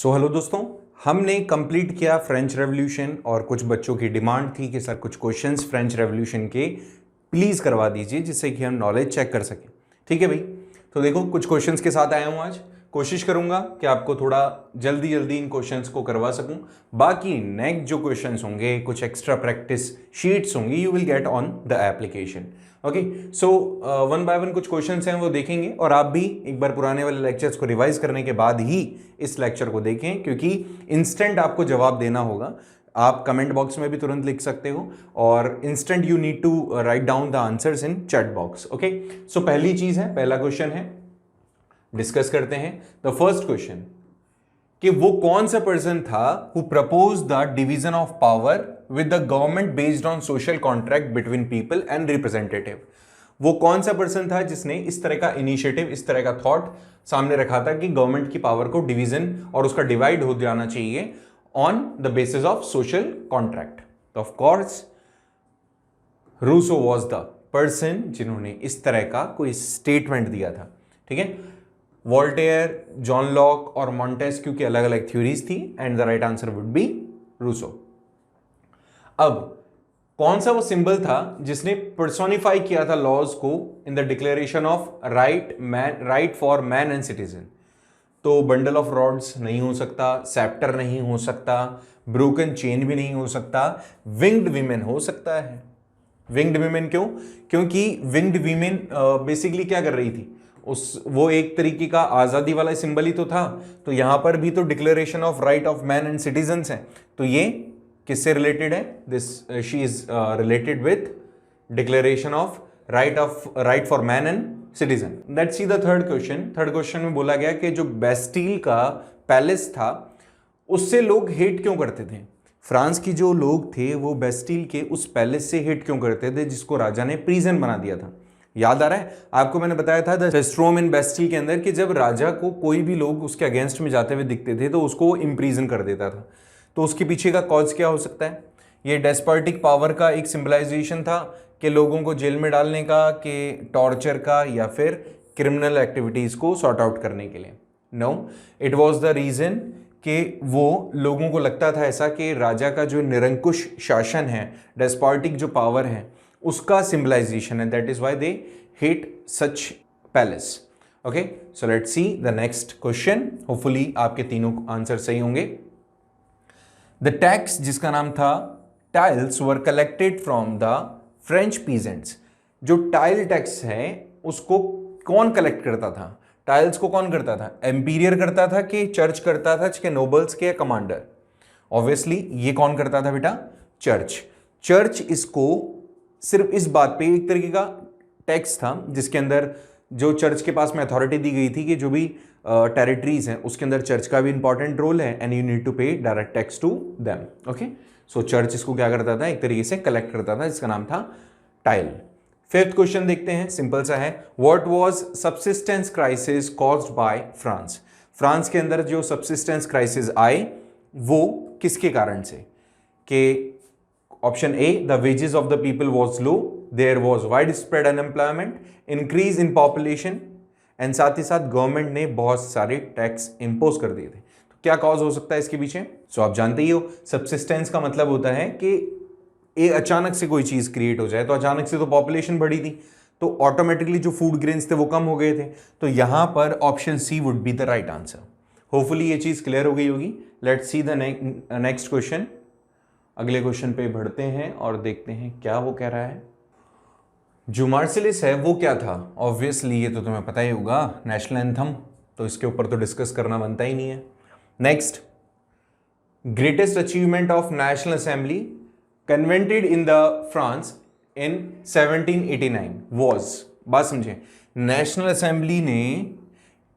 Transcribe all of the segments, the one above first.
So hello दोस्तों, हमने complete किया फ्रेंच रेवोल्यूशन और कुछ बच्चों की डिमांड थी कि सर कुछ क्वेश्चंस फ्रेंच रेवोल्यूशन के प्लीज़ करवा दीजिए जिससे कि हम नॉलेज चेक कर सकें। ठीक है भाई, तो देखो कुछ क्वेश्चंस के साथ आया हूँ आज। कोशिश करूंगा कि आपको थोड़ा जल्दी जल्दी इन क्वेश्चंस को करवा सकूं। बाकी नेक्स्ट जो क्वेश्चंस होंगे, कुछ एक्स्ट्रा प्रैक्टिस शीट्स होंगी, you will get on the application. Okay, so one by one कुछ क्वेश्चंस हैं वो देखेंगे और आप भी एक बार पुराने वाले लेक्चर्स को रिवाइज करने के बाद ही इस लेक्चर को देखें, क्योंकि इंस्टेंट आपको जवाब देना होगा। आप कमेंट बॉक्स में भी तुरंत लिख सकते हो और instant you need to write down the answers in chat box. Okay, so पहली चीज है, पहला क्वेश्चन है, डिस्कस करते हैं। द फर्स्ट क्वेश्चन कि वो कौन सा पर्सन था who propose the division of power with the government based on social contract between people and representative. वो कौन सा पर्सन था जिसने इस तरह का इनिशिएटिव, इस तरह का थॉट सामने रखा था कि गवर्नमेंट की पावर को डिवीजन और उसका डिवाइड हो जाना चाहिए on the basis of social contract. तो of course Rousseau was the person जिन्होंने इस तरह का कोई स्टेटमेंट दिया था। ठीक है, वोल्टेयर, जॉन लॉक और मॉन्टेस्क्यू की अलग अलग थ्योरीज थी and the right answer would be Rousseau. अब कौन सा वो सिंबल था जिसने पर्सोनिफाई किया था लॉज को in the declaration of right for man and citizen? तो बंडल ऑफ रॉड्स नहीं हो सकता, सेप्टर नहीं हो सकता, ब्रोकन चेन भी नहीं हो सकता, विंग्ड वीमेन हो सकता है। विंग्ड वीमेन क्यों? क्योंकि विंग्ड वीमेन बेसिकली क्या कर रही थी, वो एक तरीके का आजादी वाला सिंबल ही तो था। तो यहां पर भी तो declaration of right of man and citizens है, तो ये किससे रिलेटेड है? This she is related with declaration of right for man and citizen. Let's see the third question. Third question में बोला गया कि जो बेस्टील का पैलेस था उससे लोग हेट क्यों करते थे? फ्रांस की जो लोग थे वो बेस्टील के उस पैलेस से हेट क्यों करते थे जिसको राजा ने प्रिजन बना दिया था? याद आ रहा है आपको? मैंने बताया था द स्ट्रोम इन बेस्टील के अंदर कि जब राजा को कोई भी लोग उसके अगेंस्ट में जाते हुए दिखते थे तो उसको इम्प्रीजन कर देता था। तो उसके पीछे का कॉज क्या हो सकता है? ये डेस्पोटिक पावर का एक सिंबलाइजेशन था कि लोगों को जेल में डालने का, कि टॉर्चर का, या फिर क्रिमिनल एक्टिविटीज को सॉर्ट आउट करने के लिए? No, it was the reason कि वो लोगों को लगता था ऐसा कि राजा का जो निरंकुश शासन है, डेस्पोटिक जो पावर है, उसका सिंबलाइजेशन है। That is why they hate such palace. Okay, so let's see the next question. Hopefully आपके तीनों आंसर सही होंगे। द टैक्स जिसका नाम था tiles were collected from the French peasants. जो टाइल टैक्स है उसको कौन कलेक्ट करता था? टाइल्स को कौन करता था? एम्पीरियर करता था कि चर्च करता था, कि नोबल्स के कमांडर? ऑब्वियसली ये कौन करता था बेटा? चर्च। चर्च इसको सिर्फ इस बात पे, एक तरीके का टैक्स था जिसके अंदर जो चर्च के पास में अथॉरिटी दी गई थी कि जो भी टेरिटरीज हैं उसके अंदर चर्च का भी इंपॉर्टेंट रोल है and you need to pay direct tax to them. Okay, so church इसको क्या करता था? एक तरीके से कलेक्ट करता था, जिसका नाम था टाइल। फिफ्थ क्वेश्चन देखते हैं, सिंपल सा है। What was subsistence crisis caused by France? France के अंदर जो सबसिस्टेंस क्राइसिस आए वो किसके कारण से? कि option A, the wages of the people was low, there was wide spread unemployment, increase in population, and साथ ही साथ गवर्नमेंट ने बहुत सारे टैक्स इंपोज कर दिए थे। तो क्या कॉज हो सकता है इसके पीछे? सो आप जानते ही हो, सबसिस्टेंस का मतलब होता है कि एक अचानक से कोई चीज क्रिएट हो जाए। तो अचानक से तो पॉपुलेशन बढ़ी थी, तो ऑटोमेटिकली जो फूड ग्रेन्स थे वो कम हो गए थे। तो यहां पर option C would be the right answer. Hopefully ये चीज क्लियर हो गई होगी। Let's see the next question. अगले क्वेश्चन पे बढ़ते हैं और देखते हैं क्या वो कह रहा है। जो मार्सिलिस है वो क्या था? ऑब्वियसली ये तो तुम्हें पता ही होगा, नेशनल एंथम, तो इसके ऊपर तो डिस्कस करना बनता ही नहीं है। Next, greatest achievement of national assembly convened in the France in 1789 was. बात समझे, नेशनल असेंबली ने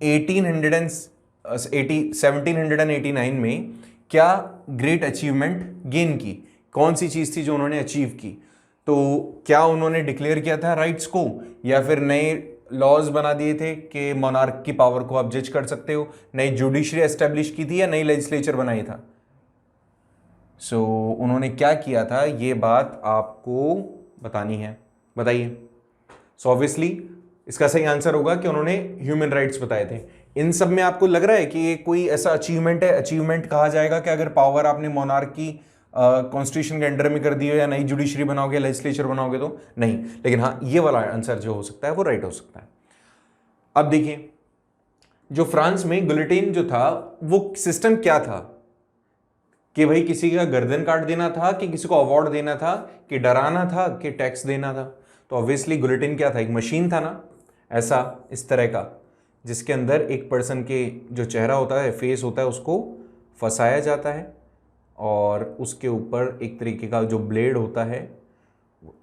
1789 में क्या ग्रेट अचीवमेंट गेन की? कौन सी चीज थी जो उन्होंने अचीव की? तो क्या उन्होंने डिक्लेयर किया था राइट्स को, या फिर नए लॉज बना दिए थे कि मोनार्क की पावर को आप जज कर सकते हो? नई जुडिशरी एस्टेब्लिश की थी या नई लेजिस्लेचर बनाई था? सो उन्होंने क्या किया था, ये बात आपको बतानी है, बताइए। सो ऑब्वियसली इसका सही आंसर होगा कि उन्होंने ह्यूमन राइट्स बताए थे। इन सब में आपको लग रहा है कि ये कोई ऐसा अचीवमेंट है, अचीवमेंट कहा जाएगा कि अगर पावर आपने मोनार्की कॉन्स्टिट्यूशन के अंडर में कर दी हो या नई जुडिशरी बनाओगे, लेजिस्लेचर बनाओगे, तो नहीं। लेकिन हाँ, ये वाला आंसर जो हो सकता है वो राइट हो सकता है। अब देखिए, जो फ्रांस में गिलोटिन जो था वो सिस्टम क्या था, कि भाई किसी का गर्दन काट देना था, कि किसी को अवार्ड देना था, कि डराना था, कि टैक्स देना था। तो ऑब्वियसली गिलोटिन क्या था, एक मशीन था ना, ऐसा इस तरह का, जिसके अंदर एक पर्सन के जो चेहरा होता है, फेस होता है, उसको फंसाया जाता है और उसके ऊपर एक तरीके का जो ब्लेड होता है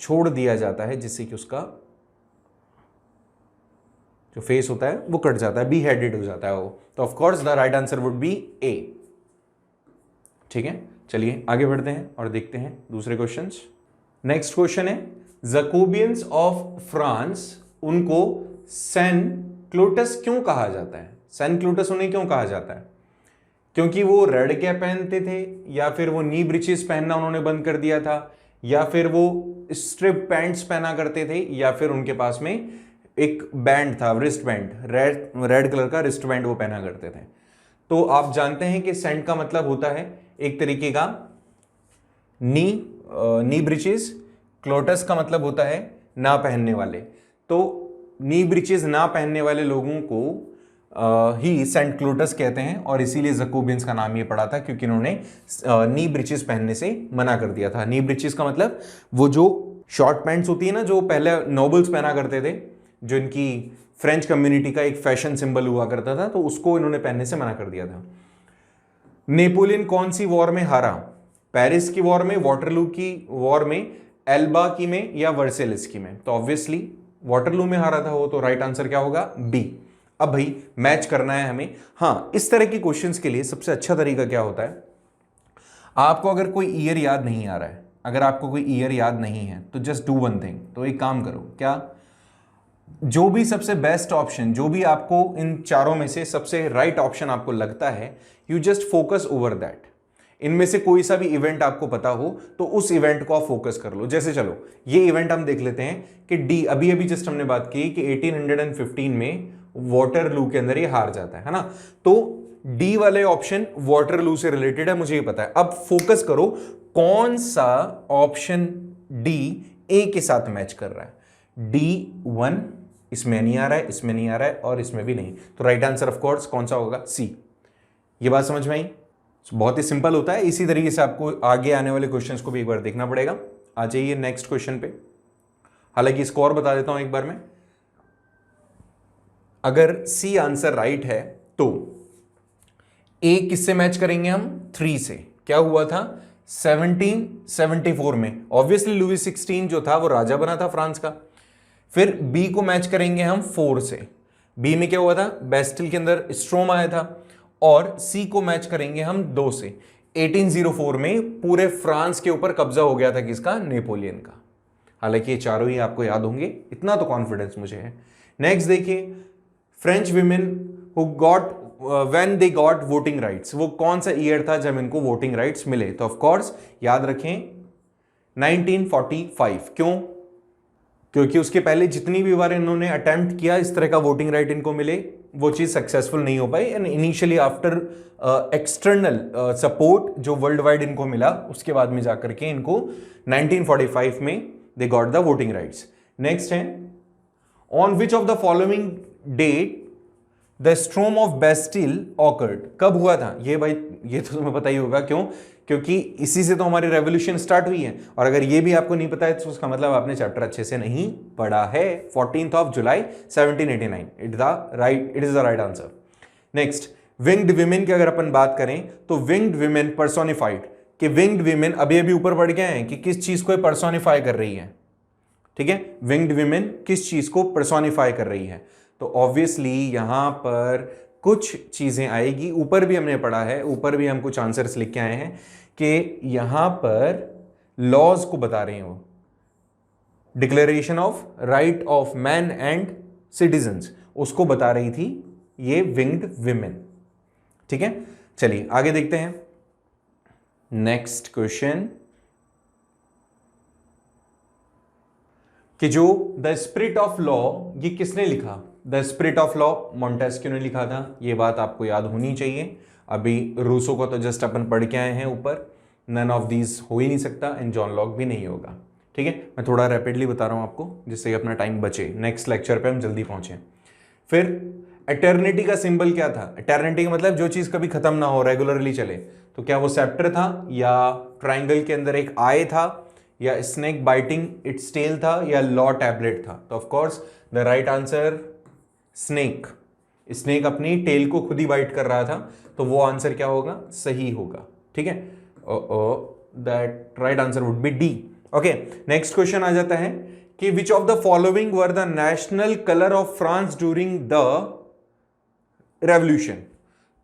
छोड़ दिया जाता है, जिससे कि उसका जो फेस होता है वो कट जाता है, बी हेडेड हो जाता है वो। तो of course the right answer would be A. ठीक है, चलिए आगे बढ़ते हैं और देखते हैं दूसरे क्वेश्चंस। नेक्स्ट क्वेश्चन है, जैकोबियंस ऑफ फ्रांस, उनको सैन क्लोटस क्यों कहा जाता है? सैन क्लोटस उन्हें क्यों कहा जाता है? क्योंकि वो रेड क्या पहनते थे, या फिर वो नी ब्रिचेस पहनना उन्होंने बंद कर दिया था, या फिर वो स्ट्रिप पैंट्स पहना करते थे, या फिर उनके पास में एक बैंड था, रिस्ट बैंड, रेड कलर का रिस्ट बैंड वो पहना करते थे। तो आप जानते हैं कि सेंट का मतलब होता है एक तरीके का नी ब्रिचेस, क्लोटस का मतलब होता है ना पहनने वाले। तो नी ब्रिचेस ना पहनने वाले लोगों को ही सेंट क्लोटस कहते हैं, और इसीलिए जैकोबियंस का नाम ये पड़ा था, क्योंकि इन्होंने नी ब्रिचेस पहनने से मना कर दिया था। नी ब्रिचेस का मतलब वो जो शॉर्ट पैंट्स होती है ना, जो पहले नोबल्स पहना करते थे, जो इनकी फ्रेंच कम्युनिटी का एक फैशन सिंबल हुआ करता था, तो उसको इन्होंने पहनने से मना कर दिया था। नेपोलियन कौन सी वॉर में हारा? पेरिस की वॉर में, वाटरलू की वॉर में, एल्बा की में, या वर्सेलिस की में? तो ऑब्वियसली वाटरलू में हारा था वो, तो राइट आंसर क्या होगा? बी। अब भाई मैच करना है हमें। हाँ, इस तरह के क्वेश्चंस के लिए सबसे अच्छा तरीका क्या होता है, आपको अगर कोई ईयर याद नहीं आ रहा है, अगर आपको कोई ईयर याद नहीं है, तो जस्ट डू वन थिंग। तो एक काम करो, क्या, जो भी सबसे बेस्ट ऑप्शन, जो भी आपको इन चारों में से सबसे राइट ऑप्शन आपको लगता है, you just focus over that. इनमें से कोई सा भी इवेंट आपको पता हो तो उस इवेंट को आप फोकस कर लो। जैसे चलो ये इवेंट हम देख लेते हैं कि डी, अभी अभी जस्ट हमने बात की कि 1815 में वाटरलू के अंदर ये हार जाता है ना, तो डी वाले ऑप्शन वाटरलू से रिलेटेड है, मुझे ये पता है। अब फोकस करो कौन सा ऑप्शन डी ए के साथ मैच कर रहा है। D1 इसमें नहीं आ रहा है, इसमें नहीं आ रहा है, और इसमें भी नहीं, तो राइट आंसर ऑफ कोर्स कौन सा होगा? सी। ये बात समझ में आई? बहुत ही सिंपल होता है। इसी तरीके से आपको आगे आने वाले क्वेश्चंस को भी एक बार देखना पड़ेगा। आ जाइए नेक्स्ट क्वेश्चन पे। हालांकि स्कोर बता देता हूं एक बार में, अगर सी आंसर राइट है तो ए किससे मैच करेंगे हम? 3 से। क्या हुआ था 1774 में? ऑब्वियसली लुई 16 जो था वो राजा बना था फ्रांस का। फिर बी को मैच करेंगे हम 4 से। बी में क्या हुआ था? बेस्टिल के अंदर स्ट्रोम आया था। और सी को मैच करेंगे हम 2 से। 1804 में पूरे फ्रांस के ऊपर कब्जा हो गया था किसका? नेपोलियन का। हालांकि ये चारों ही आपको याद होंगे, इतना तो कॉन्फिडेंस मुझे है। नेक्स्ट देखिए, French women who got when they got voting rights, वो कौन सा ईयर था जब इनको वोटिंग राइट्स मिले? तो ऑफ कोर्स याद रखें 1945। क्यों? क्योंकि उसके पहले जितनी भी बार इन्होंने अटेम्प्ट किया इस तरह का वोटिंग राइट इनको मिले, वो चीज सक्सेसफुल नहीं हो पाई। And initially after external support जो वर्ल्ड वाइड इनको मिला, उसके बाद में जाकर के इनको 1945 में they got the voting rights. Next है, on which of the following date the storm of Bastille occurred? कब हुआ था ये? भाई ये तो तुम्हें पता ही होगा। क्यों? क्योंकि इसी से तो हमारी रेवोल्यूशन स्टार्ट हुई है। और अगर ये भी आपको नहीं पता है तो उसका मतलब आपने चैप्टर अच्छे से नहीं पढ़ा है। 14 जुलाई 1789 it is the right answer. Next, winged women की अगर अपन बात करें तो विंग्ड विमेन पर्सोनिफाइड, कि विंग्ड विमेन अभी अभी ऊपर बढ़ गए हैं कि किस चीज को पर्सोनिफाई कर रही है। ठीक है, विंग्ड विमेन किस चीज को पर्सोनिफाई कर रही है? तो ऑब्वियसली यहां पर कुछ चीजें आएगी। ऊपर भी हमने पढ़ा है, ऊपर भी हम कुछ आंसर्स लिख के आए हैं कि यहां पर लॉज को बता रहे हैं वो, declaration of right of man and citizens, उसको बता रही थी ये विंग्ड विमेन। ठीक है, चलिए आगे देखते हैं। नेक्स्ट क्वेश्चन, कि जो द स्पिरिट ऑफ लॉ ये किसने लिखा? The spirit of law Montesquieu ने लिखा था, ये बात आपको याद होनी चाहिए। अभी रूसो को तो जस्ट अपन पढ़ के आए हैं ऊपर, नन ऑफ दीज हो ही नहीं सकता, एंड जॉन लॉक भी नहीं होगा। ठीक है, मैं थोड़ा रैपिडली बता रहा हूँ आपको जिससे अपना टाइम बचे, नेक्स्ट लेक्चर पे हम जल्दी पहुंचे। फिर एटर्निटी का सिंबल क्या था? एटर्निटी का मतलब जो चीज कभी खत्म ना हो, रेगुलरली चले। तो क्या वो सेप्टर था, या ट्राइंगल के अंदर एक आई था, या स्नेक बाइटिंग इट्स टेल था, या लॉ टैबलेट था? तो of course the right answer snake. Snake अपनी टेल को खुद ही बाइट कर रहा था, तो वो आंसर क्या होगा? सही होगा। ठीक है, that right answer would be D. Okay, next question आ जाता है कि which of the following were the national colour of France during the revolution?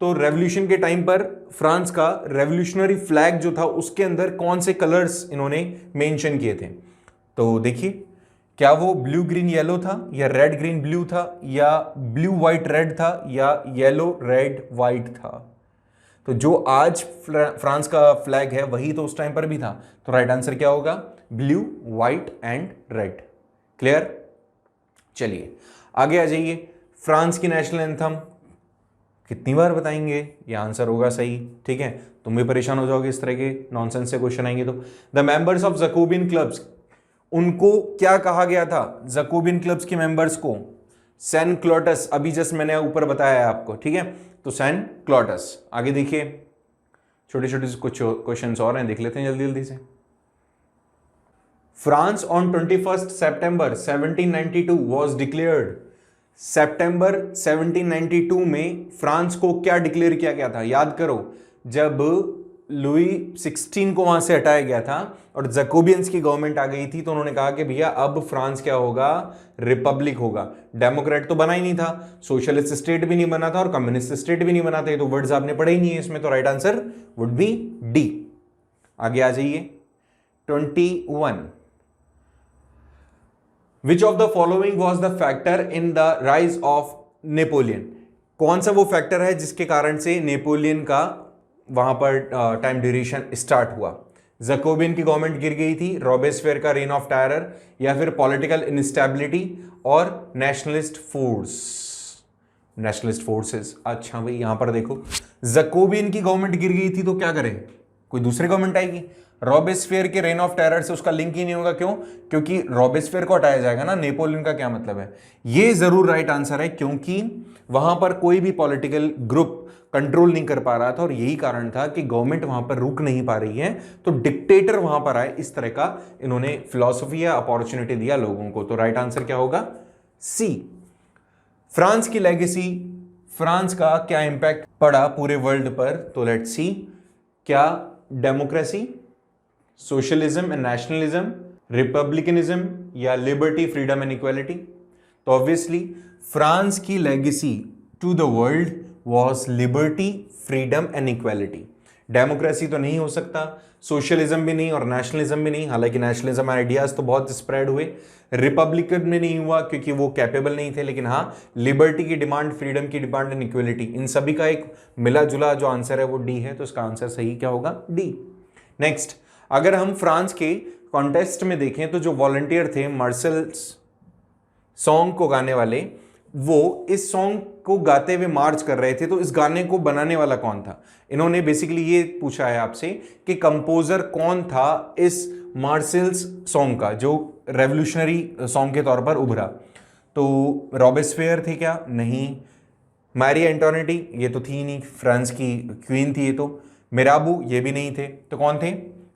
तो रेवोल्यूशन के टाइम पर फ्रांस का रेवोल्यूशनरी फ्लैग जो था उसके अंदर कौन से कलर्स इन्होंने मेंशन किए थे? तो देखिए, क्या वो ब्लू ग्रीन येलो था, या रेड ग्रीन ब्लू था, या ब्लू व्हाइट रेड था, या येलो रेड व्हाइट था? तो जो आज फ्रांस का फ्लैग है वही तो उस टाइम पर भी था, तो राइट आंसर क्या होगा? Blue white and red. Clear? चलिए आगे आ जाइए। फ्रांस की नेशनल एंथम कितनी बार बताएंगे? ये आंसर होगा सही। ठीक है, तुम भी परेशान हो जाओगे इस तरह के नॉनसेंस से क्वेश्चन आएंगे तो। The members of Jacobian clubs, उनको क्या कहा गया था? जैकोबिन क्लब्स के मेंबर्स को सैन क्लॉटस, अभी जस्ट मैंने ऊपर बताया है आपको। ठीक है, तो सैन क्लॉटस। आगे देखिए, छोटे छोटे कुछ क्वेश्चंस और हैं, देख लेते हैं जल्दी जल्दी से। फ्रांस ऑन 21 सितंबर 1792 वाज डिक्लेयर्ड। सितंबर 1792 में फ्रांस को क्या डिक्लेयर किया गया था? याद करो, जब लुई 16 को वहां से हटाया गया था और जैकोबियंस की गवर्नमेंट आ गई थी, तो उन्होंने कहा कि भैया अब फ्रांस क्या होगा? रिपब्लिक होगा। डेमोक्रेट तो बना ही नहीं था, सोशलिस्ट स्टेट भी नहीं बना था, और कम्युनिस्ट स्टेट भी नहीं बना था। तो वर्ड्स आपने पढ़े ही नहीं है इसमें, तो right answer would be D. आगे आ जाइए 21। विच of the following was the factor in the rise of Napoleon? कौन सा वो फैक्टर है जिसके कारण से नेपोलियन का वहां पर टाइम ड्यूरेशन स्टार्ट हुआ? जैकोबियन की गवर्नमेंट गिर गई थी, रॉबेस्पियर का रेन ऑफ टेरर, या फिर पॉलिटिकल इनस्टेबिलिटी, और नेशनलिस्ट फोर्स, नेशनलिस्ट फोर्सेस। अच्छा भाई, यहां पर देखो, जैकोबियन की गवर्नमेंट गिर गई थी तो क्या करें? कोई दूसरी गवर्नमेंट आएगी। रॉबेस्पियर के रेन ऑफ टेरर से उसका लिंक ही नहीं होगा। क्यों? क्योंकि रॉबेस्पियर को हटाया जाएगा ना, नेपोलियन का क्या मतलब है? ये जरूर राइट आंसर है, क्योंकि वहां पर कोई भी पॉलिटिकल ग्रुप कंट्रोल नहीं कर पा रहा था, और यही कारण था कि गवर्नमेंट वहां पर रुक नहीं पा रही है, तो डिक्टेटर वहां पर आए। इस तरह का इन्होंने फिलॉसफी या अपॉर्चुनिटी दिया लोगों को। तो राइट आंसर क्या होगा? सी। फ्रांस की लेगेसी, फ्रांस का क्या इंपैक्ट पड़ा पूरे वर्ल्ड पर? तो लेट्स सी। क्या democracy, socialism and nationalism, republicanism, या लिबर्टी, फ्रीडम एंड इक्वालिटी? तो ऑब्वियसली फ्रांस की legacy to the world was liberty, freedom and equality. Democracy तो नहीं हो सकता, सोशलिज्म भी नहीं, और नेशनलिज्म भी नहीं, हालांकि नेशनलिज्म आइडियाज तो बहुत स्प्रेड हुए। रिपब्लिकन में नहीं हुआ क्योंकि वो कैपेबल नहीं थे, लेकिन हाँ, लिबर्टी की डिमांड, फ्रीडम की डिमांड एंड इक्वालिटी, इन सभी का एक मिला जुला जो आंसर है वो डी है। तो इसका आंसर सही क्या होगा? डी। नेक्स्ट, अगर हम फ्रांस के कॉन्टेस्ट में देखें तो जो वॉलंटियर थे, मार्शल्स सॉन्ग को गाने वाले, वो इस सॉन्ग को गाते हुए मार्च कर रहे थे। तो इस गाने को बनाने वाला कौन था? इन्होंने बेसिकली ये पूछा है आपसे कि कंपोजर कौन था इस मार्शल्स सॉन्ग का, जो रेवोल्यूशनरी सॉन्ग के तौर पर उभरा। तो रॉबेस्पियर थे क्या? नहीं। मैरी एंटोनेटी, ये तो थी नहीं, फ्रांस की क्वीन थी ये तो। मिराबू, ये भी नहीं थे। तो कौन थे?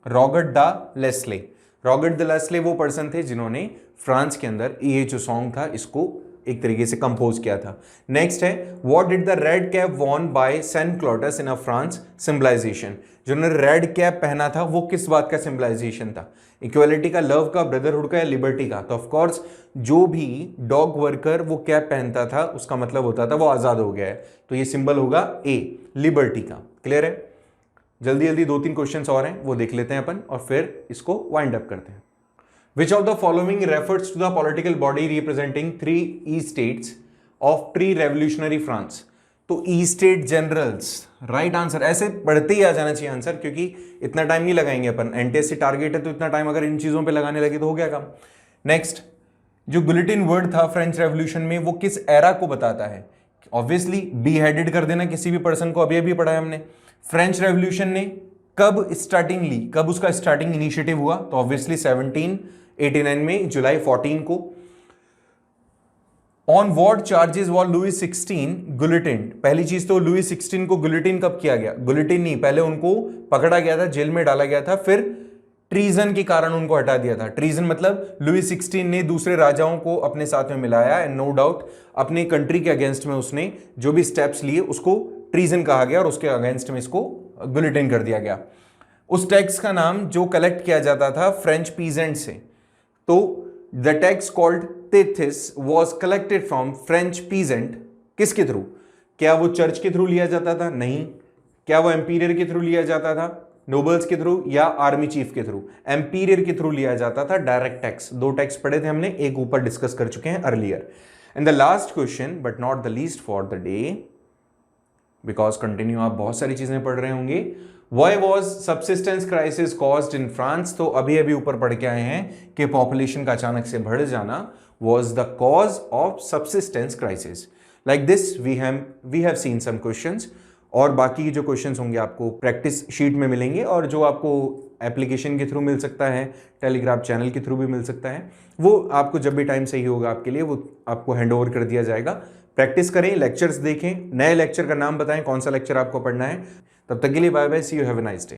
Robert the Leslie. Robert the Leslie वो पर्सन थे जिन्होंने फ्रांस के अंदर ये जो सॉन्ग था इसको एक तरीके से कंपोज किया था। नेक्स्ट है, what did the red cap worn by sans culottes in a France symbolization? जिन्होंने रेड कैप पहना था वो किस बात का सिंबलाइजेशन था? इक्वालिटी का, लव का, ब्रदरहुड का, या लिबर्टी का? तो ऑफ कोर्स जो भी डॉग वर्कर वो कैप पहनता था उसका मतलब होता था वो आजाद हो गया है। तो ये सिंबल होगा ए, लिबर्टी का। क्लियर है? जल्दी जल्दी 2-3 क्वेश्चंस और हैं वो देख लेते हैं अपन, और फिर इसको वाइंड अप करते हैं। Which of the following refers to the political body representing 3 E-states of pre-revolutionary France? तो E-state generals, राइट आंसर। ऐसे पढ़ते ही आ जाना चाहिए आंसर, क्योंकि इतना टाइम नहीं लगाएंगे अपन। एनटीएससी टारगेट है तो इतना टाइम अगर इन चीजों पे लगाने लगे तो हो गया काम। नेक्स्ट, जो गुलेटिन वर्ड था फ्रेंच रेवोल्यूशन में वो किस एरा को बताता है? ऑब्वियसली बी हेडेड कर देना किसी भी पर्सन को, अभी अभी पढ़ा है हमने। फ्रेंच रेवोल्यूशन ने कब स्टार्टिंग ली, कब उसका स्टार्टिंग इनिशिएटिव हुआ? तो ऑब्वियसली 1789 में जुलाई 14 को। On what charges war Louis 16 guillotine? पहली चीज तो लुई 16 को गुलेटिन कब किया गया? गुलेटिन नहीं, पहले उनको पकड़ा गया था, जेल में डाला गया था, फिर ट्रीजन के कारण उनको हटा दिया था। ट्रीजन मतलब लुई 16 ने दूसरे राजाओं को अपने साथ में मिलाया एंड नो डाउट अपने कंट्री के अगेंस्ट में उसने जो भी स्टेप्स लिए उसको ट्रीजन कहा गया और उसके अगेंस्ट में इसको गुलेटिन कर दिया गया। उस टैक्स का नाम जो कलेक्ट किया जाता था फ्रेंच पीजेंट से, तो the tax called Tethys was collected from French peasant. किसके थ्रू? क्या वो चर्च के थ्रू लिया जाता था? नहीं। क्या वो एम्पीरियर के थ्रू लिया जाता था, नोबल्स के थ्रू, या आर्मी चीफ के थ्रू? एम्पीरियर के थ्रू लिया जाता था, डायरेक्ट टैक्स। दो टैक्स पढ़े थे हमने, एक ऊपर डिस्कस कर चुके हैं earlier. And the last question but not the least for the day, because continue आप बहुत सारी चीजें पढ़ रहे होंगे। Why was subsistence crisis caused in France? तो अभी अभी ऊपर पढ़ के आए हैं कि पॉपुलेशन का अचानक से बढ़ जाना was the cause of subsistence crisis. Like this we have seen some questions, और बाकी जो क्वेश्चंस होंगे आपको प्रैक्टिस शीट में मिलेंगे, और जो आपको एप्लीकेशन के थ्रू मिल सकता है, टेलीग्राम चैनल के थ्रू भी मिल सकता है, वो आपको जब भी टाइम सही होगा आपके लिए वो आपको हैंड ओवर कर दिया जाएगा। प्रैक्टिस करें, लेक्चर्स देखें, नए लेक्चर का नाम बताएं कौन सा लेक्चर आपको पढ़ना है। तब तक के लिए bye bye, see you, have a nice day.